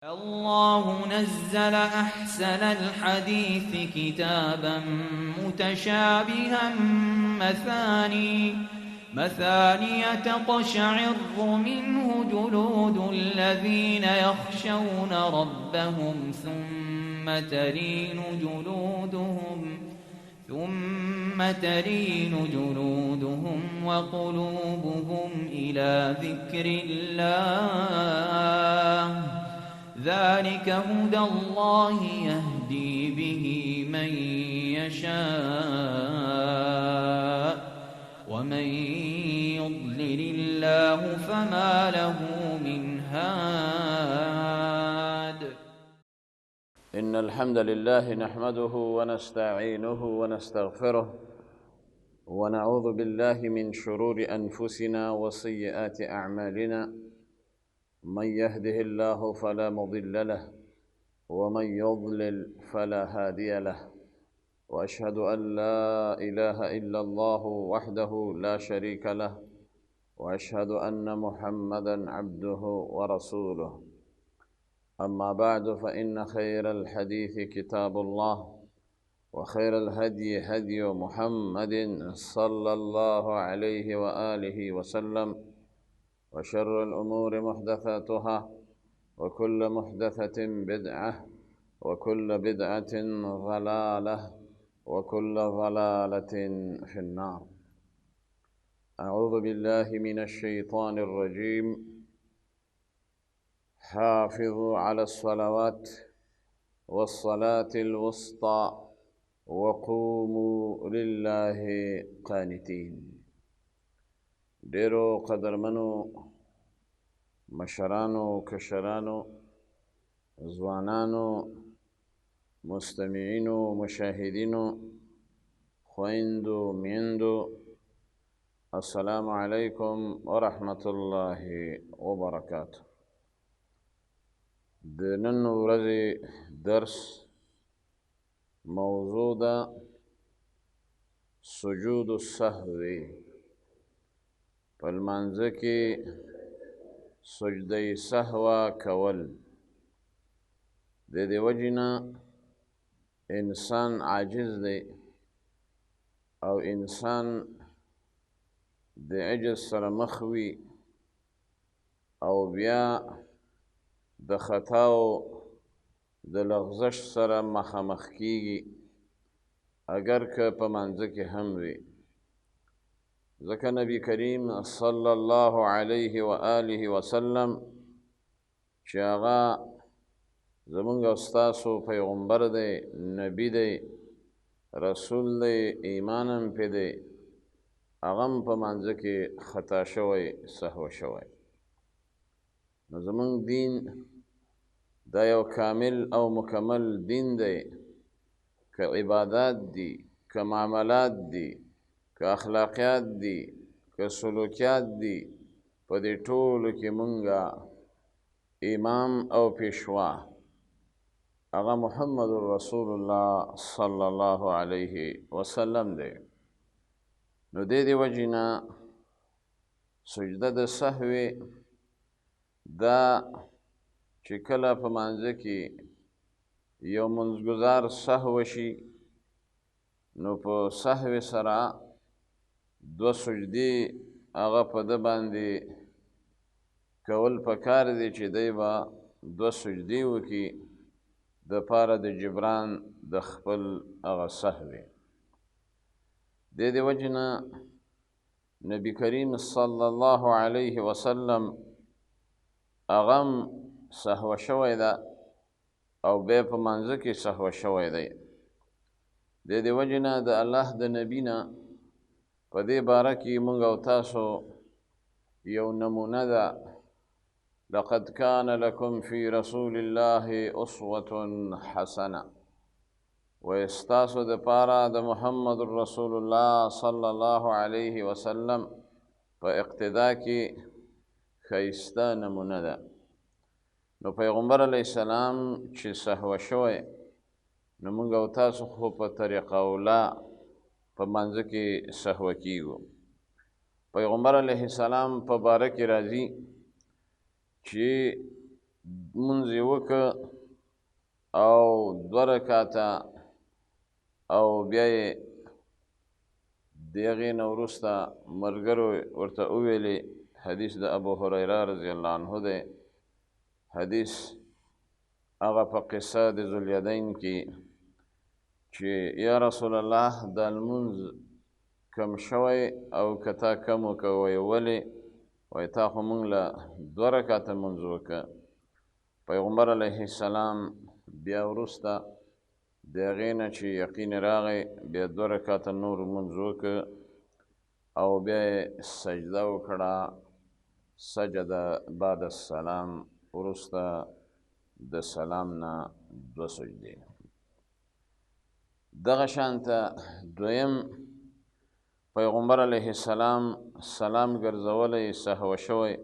الله نزل أحسن الحديث كتابا متشابها مثاني تقشعر منه جلود الذين يخشون ربهم ثم تلين جلودهم وقلوبهم إلى ذكر الله ذلك هدى الله يهدي به من يشاء ومن يضلل الله فما له من هاد. إن الحمد لله نحمده ونستعينه ونستغفره ونعوذ بالله من شرور أنفسنا وسيئات أعمالنا، من يهده الله فلا مضل له ومن يضلل فلا هادي له، وأشهد أن لا إله إلا الله وحده لا شريك له، وأشهد أن محمدا عبده ورسوله. أما بعد، فإن خير الحديث كتاب الله، وخير الهدي هدي محمد صلى الله عليه وآله وسلم، وشر الأمور محدثاتها، وكل محدثة بدعة، وكل بدعة ضلالة، وكل ضلالة في النار. أعوذ بالله من الشيطان الرجيم. حافظوا على الصلوات والصلاة الوسطى وقوموا لله قانتين. ډیرو قدرمنو مشرانو، کشرانو، ځوانانو، مستمعینو، مشاهدینو، خویندو، میندو، السلام علیکم ورحمة الله وبرکاته. د نن ورځې درس موضوع ده سجود السهو. په لمانځه کې سجده سهوه کول. د دې وجې نه انسان عاجز دی او انسان د عجز سره مخ وي او بیا د خطاو د لغزش سره مخامخ کیږي، اگر که په منځه کې هم وي. ځکه نبی کریم صلی الله علیه و آله وسلم چې هغه زمونږ او ستاسو پیغمبر دی، نبی دی، رسول دی، ایمان هم پې دی، هغه هم په منځه کې خطا شوی، سهو شوی. نو زمونږ دین دا یو کامل او مکمل دین دی. که عبادات دي، که معاملات دي، که اخلاقیات دي، که سلوکیات دي، په دې ټولو کې مونږه امام او پیشوا هغه محمد رسول الله صلی الله علیه وسلم دی. نو دې وجې نه سجده د سهوې دا چې کله په منځه کې یو منځګزار سهو شي، نو په سهو سره دوه سجدې هغه په ده باندې کول پکار دی چې دی به دوه سجدې وکړي د پاره د جبران د خپل هغه سهوې. دې وجې نه نبی کریم صلی الله علیه وسلم هغه هم سهو شوی ده او بیا په منځه کې سهو شوی دی. دې وجې نه د الله د نبي نه په دې باره کې مونږ او تاسو یو نمونه ده. لقد كان لكم في رسول الله اسوة حسنه. و ستاسو د پاره د محمد رسول الله صلی الله علیه وسلم په اقتدا کې ښایسته نمونه ده. نو پیغمبر علیه السلام چې سهو شوی، نو مونږ او تاسو خو په طریقه اوله په منځه کې سهو کیږو. پیغمبر علیه السلام په باره کې راځي چې مونځ یې وکړه او 2 رکعته او بیا یې د هغې نه وروسته ملګرو ورته وویلې، حدیث د ابو هریره رضی الله عنه دی. حدیث هغه په قصه د ذوالیدین کې چې یا رسول الله دا لمونځ کم شوی او که تا کم وکړه، وایي ولې؟ وایي تا خو موږ له 2 رکعته لمونځ وکړه. پیغمبر علیه السلام بیا وروسته د هغې نه چې یقین راغی بیا 2 رکعته نور لمونځ وکړه او بیا یې سجده وکړه، سجده بعد السلام، وروسته د سلام نه 2 سجدې. دغه شانته دویم پیغمبر علیه السلام سلام ګرځولی سهو شوی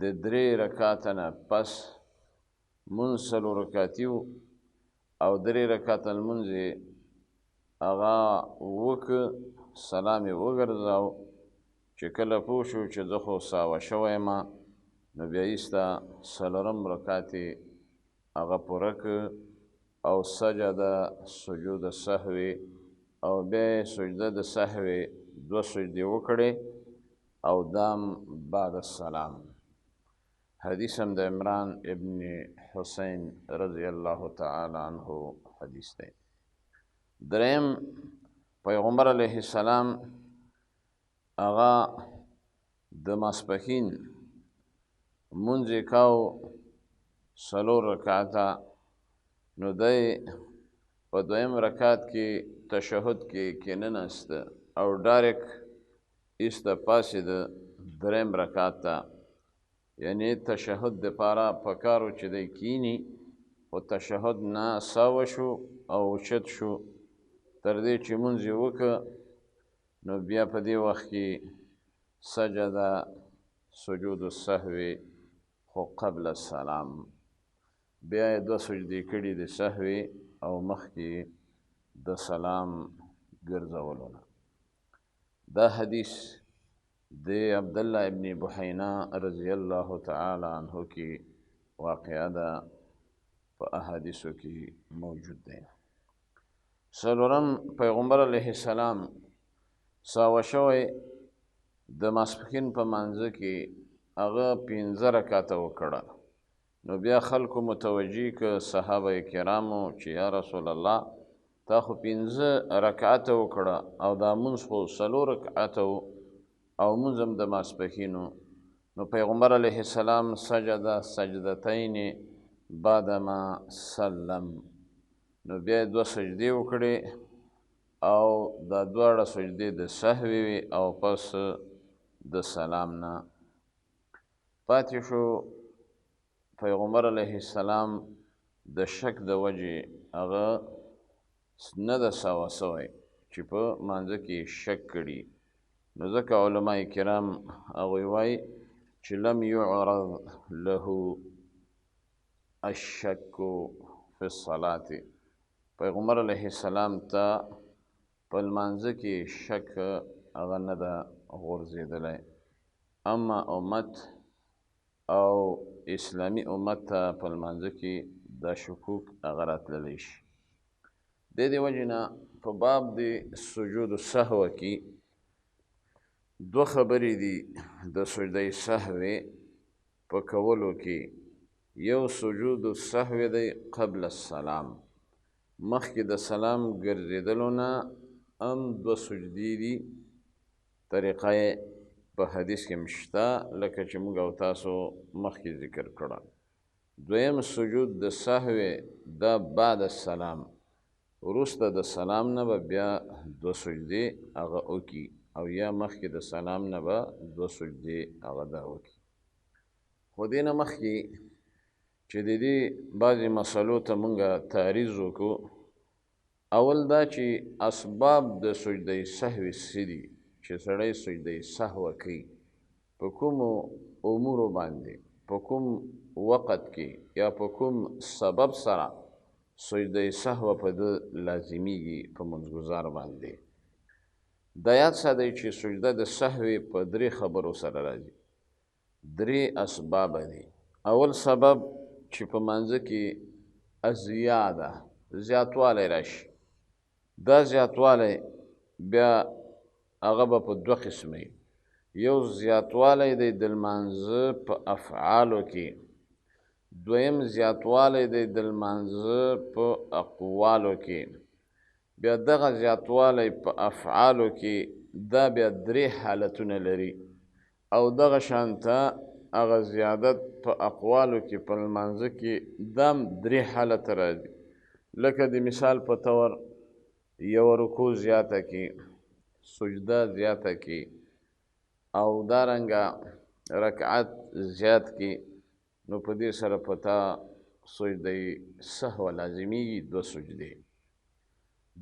د 3 رکعته نه پس مونځ 4 رکعتي و او 3 رکعته لمونځ یې هغه وکړه، سلام یې وګرځاو. چې کله پوه شو چې زه خو ساوه شوی یم، نو بیا ایسته 4 رکعت یې هغه پوره کړ او سجده سجود سهوی او بیا یې سجده د سهوی 2 سجدې وکړې او دام بعد السلام. حدیث هم د عمران ابن حسین رضی الله تعالی عنه حدیث دی. دریم پیغمبر علیه السلام هغه د ماسپښین مونځ یې کاو 4 رکعته، نو دی په 2م رکعت کې تشهد کې کېنناسته او ډایرک ایسته پاڅېده 3م رکعت ته، یعنی تشهد دپاره پکار و چې دی کینی، خو تشهد نه ساوه شو او اوچت شو تر دې چې مونځ یې وکړه. نو بیا په دې وخت کې سجده سجود السهوی خو قبل السلام، بیا یې 2 سجدې کړي د سهوی او مخکې د سلام ګرځولو نه. دا حدیث د عبدالله ابن بحینا رضی الله تعالی عنه کې واقعه ده، په احادیثو کې موجود دی. 4م پیغمبر علیه السلام ساوه شوی د ماسپښین په مانځه کې هغه 15 رکعته وکړه. نو بیا خلکو متوجه که صحابه کرامو چې یا رسول الله تا خو 15 رکعته وکړه او دا مونځ خو 4 رکعته و او مونځ هم د ماسپښین و. نو پیغمبر علیه السلام سجده سجدتین بعدما سلم، نو بیا 2 سجدې وکړې او دا 2 سجدې د سهوی وي او پس د سلام نه پاتې شو. پیغمبر علیه السلام د شک د وجې هغه نه د ساوه سوی چې په مانځه کې شک کړي، نو ځکه علماء کرام هغوی وایي چې لم یعرض له الشک فی الصلاة، پیغمبر علیه السلام ته په لمانځه کې شک هغه نه ده غورځېدلی. اما امت او اسلامی امت ته په لمانځه کې دا شکوک هغه راتللی شي. د دې وجې نه په باب د سجود السهو کې 2 خبرې دي د سجده سهوې په کولو کې. یو سجود السهو دی قبل السلام، مخکې د سلام ګرځېدلو نه هم 2 سجدې دي، طریقه یې په حدیث کې مشته لکه چې موږ او تاسو مخکې ذکر کړه. دویم سجود د سهوې دا بعد السلام، وروسته د سلام نه به بیا 2 سجدې هغه وکړي او یا مخکې د سلام نه به 2 سجدې هغه دا وکړي. خو دې نه مخکې چې د دې بعضې مسلو ته موږ تعریض وکړو، اول دا چې اسباب د سجده سهوې څه دي چې سړی سجده سهوه کوي، په کومو امورو باندې، په کوم وقت کې یا په کوم سبب سره سجده سهوه په ده لازمیږي په منځګزار باندې. دا یاد ساتئ چې سجده د سهوې په 3 خبرو سره راځي، 3 اسباب دي. اول سبب چې په منځه کې ازیاده زیاتوالی راشي. دا زیاتوالی بیا هغه به په دوه قسمه وي. یو زیاتوالی دی د لمانځه په افعالو کې، دویم زیاتوالی دی د لمانځه په اقوالو کې. بیا دغه زیاتوالی په افعالو کې دا بیا درې حالتونه لري، او دغه شانته هغه زیادت په اقوالو کې په لمانځه کې دا هم درې حالته راځي. لکه د مثال په طور یو رکوع زیاته کې، سجده زیاته کې، او دارنګه رکعت زیات کې، نو په دې سره په تا سجده سهو لازمیږي، دوه سجدې.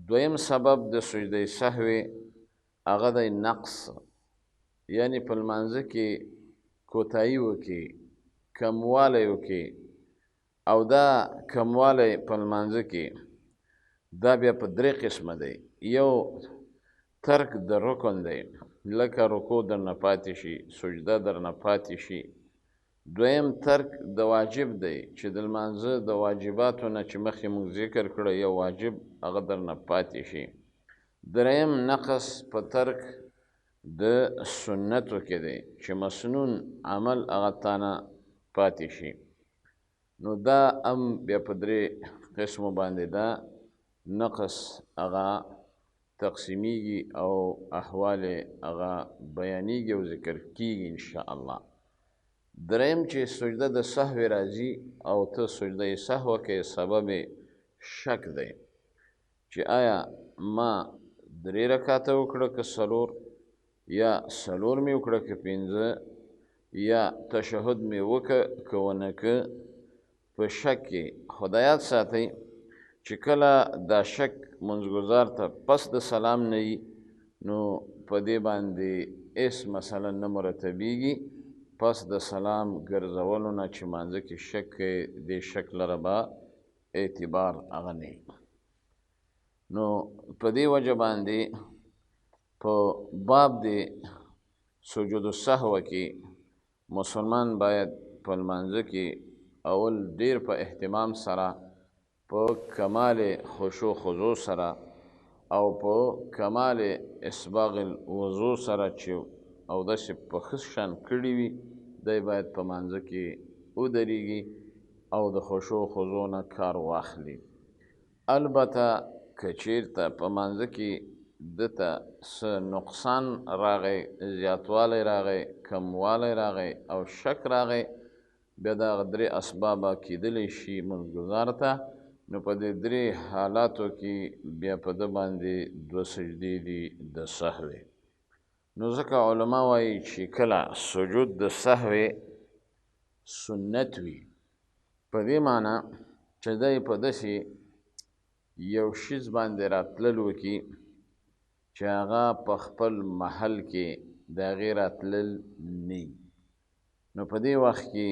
دویم سبب د سجده سهو هغه دی نقص، یعنی په لمانځه کې کوتاهي وکړي، کموالی وکړي، او دا کموالی په لمانځه کې دا بیا په درې قسمه دی. یو ترک د رکن دی، لکه رکوع درنه پاتې شي، سجده درنه پاتې شي. دویم ترک د واجب دی، چې د لمانځه د واجباتو نه چې مخکې موږ ذکر کړی یو واجب هغه درنه پاتې شي. دریم نقص په ترک د سنتو کې دی، چې مسنون عمل هغه تانه پاتې شي. نو دا هم بیا په درې قسمو باندې دا نقص هغه تقسیمیږي او احوال هغه بیانیږي او ذکر کیږي انشاءالله. دریم چې سجده د سهو راځي او ته سجده سهو کې سبب شک دی، چې آیا ما درې رکعاته وکړه که څلور، یا څلور مې وکړه که پنځه، یا تشهد مې وکړه که ونه که. په شک کې خدایات ساتئ چې کله دا شک منځګزار ته پس د سلام نه وي، نو په دې باندې هېڅ مسله نه مرتبېږي. پس د سلام ګرځولو نه چې مانځه کې شک کوي، دې شک لره به اعتبار هغه نه وي. نو په دې وجه باندې په باب د سجود السهو کې مسلمان باید په لمانځه کې اول ډیر په اهتمام سره، په کمال خشوع خضوع سره، او په کمال اسباغ الوضوء سره چې او داسې په ښه شان کړي وي، دی باید په مانځه کې ودرېږي او د خشوع خضوع نه کار واخلي. البته که چېرته په مانځه کې دته څه نقصان راغی، زیاتوالی راغی، کموالی راغی او شک راغی، بیا دغه درې اسبابه کیدلی شي منځګزار ته. نو په دې درې حالاتو کې بیا په ده باندې دوه سجدې دي د سهوې. نو ځکه علما وایي چې کله سجود د سهوې سنت وي، په دې معنی چې دی په داسې یو شیز باندې راتلل وکړي چې هغه په خپل محل کې د هغې راتلل نه وي. نو په دې وخت کې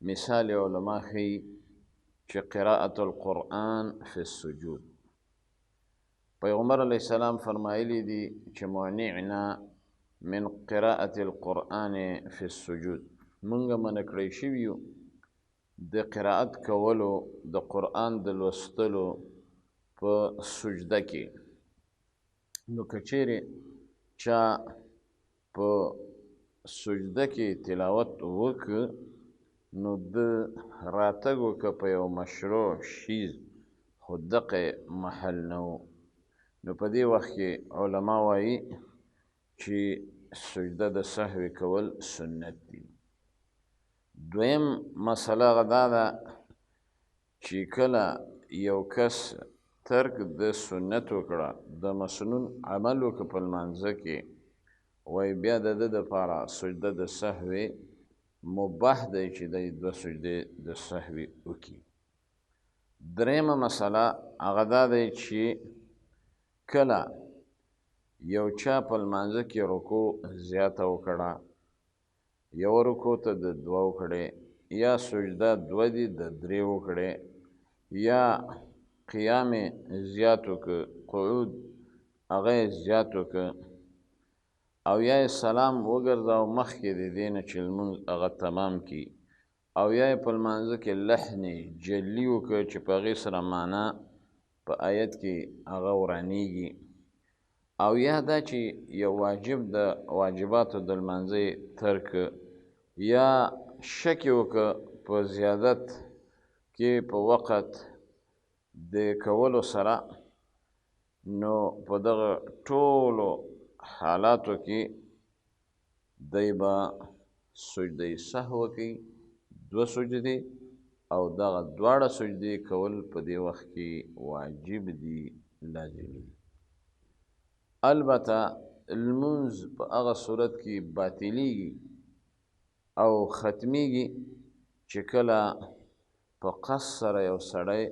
مثال علما ښیي چې قراءة القرآن فی السجود، پیغمبر علیه السلام فرمایلی دي چې معنعنا من قراءة القرآن فی السجود، مونږه منع کړی شوي یو د قرائت کولو د قرآن د لوستلو په سجده کې. نو که چیرې چا په سجده کې تلاوت وکړ، نو د راتګ وکړه په یو مشروع شیز، خو دغه محل نه و. نو په دې وخت کې علما وایي چې سجده د سهوې کول سنت دي. دویم مسله هغه دا ده چې کله یو کس ترک د سنت وکړه، د مسنون عمل وکړه په لمانځه کې، وایي بیا د ده دپاره سجده د سهوې مباح دی چې دی دوه سجدې د سهوې وکړي. درېیمه مسله هغه دا دی چې کله یو چا په لمانځه کې رکوع زیاته وکړه، یو رکوع ته د دوه وکړې، یا سجده دوه دي د درې وکړې، یا قیام زیات وکړه، قعود هغه زیات وکړه، او یا سلام وګرځاو مخکې د دې نه چې لمونځ هغه تمام کړي، او یا یې په لمانځه کې لحنې جلي وکړه چې په هغې سره معنا په آیت کې هغه ورانیږي، او یا دا چې یو واجب د واجباتو د لمانځه یې ترک یا شک یې وکړه په زیادت کې په وقت د کولو سره، نو په دغه ټولو حالاتو کې دی به سجده سهو کوي، 2 سجدې، او دغه دواړه سجدې کول په دې وخت کې واجب دي، لازمي دي. البته لمونځ په هغه صورت کې باطلیږي او ختمیږي چې کله په قصد سره یو سړی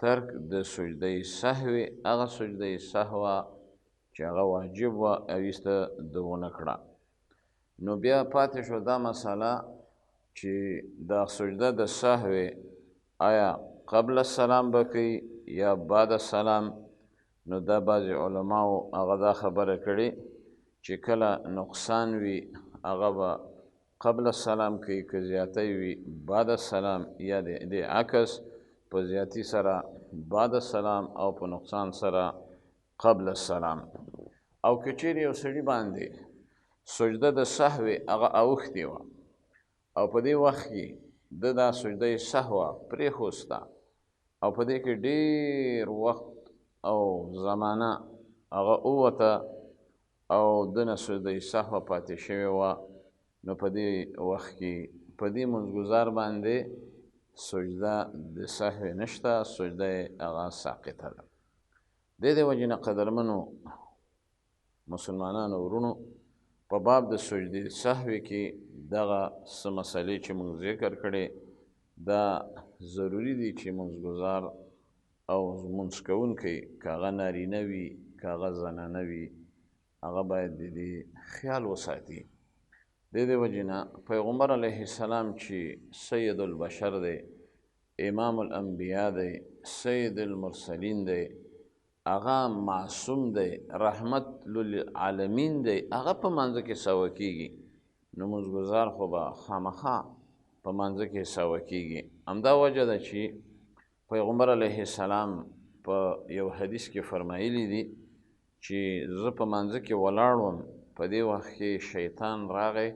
ترک د سجده سهوې، هغه سجده سهوه چې هغه واجب وه او ایسته ده ونه کړه، نو بیا پاتې شو دا مسله چې دا سجده د سهوې آیا قبل السلام به کوي یا بعد السلام. نو دا بعضې علماو هغه دا خبره کړې چې کله نقصان وي هغه به قبل السلام کوي، که زیاتی وي بعد السلام، یا د عکس په زیاتی سره بعد السلام او په نقصان سره قبل السلام. او که چیرې یو سړي باندې سجده د سهوې هغه اوښتې وه او په دې وخت کې ده دا سجده سهوه پرېښوسته او په دې کې ډېر وخت او زمانه هغه ووته او دنه سجده سهوه پاتې شوې وه، نو په دې وخت کې په دې منځګزار باندې سجده د سهوې نشته، سجده یې هغه ساقطه ده. د دې وجې نه قدرمنو مسلمانانو ورونو، په باب د سجدې سهوې کې دغه څه مسلې چې موږ ذکر کړې دا ضروري دي چې منځګزار او منځ کوونکی که هغه نارینه وي که هغه زنانه وي هغه باید د دې خیال وساتي. د دې وجې نه پیغمبر علیه السلام چې سید البشر دی، امام الانبیا دی، سید المرسلین دی، هغه معصوم دی، رحمت للعالمین دی، هغه په مانځه کې سوه کېږي، نو منځګزار خو به خامخا په مانځه کې سوه کېږي. همدا وجه ده چې پیغمبر علیه السلام په یو حدیث کې فرمایلی دي چې زه په مانځه کې ولاړ وم، په دې وخت کې شیطان راغی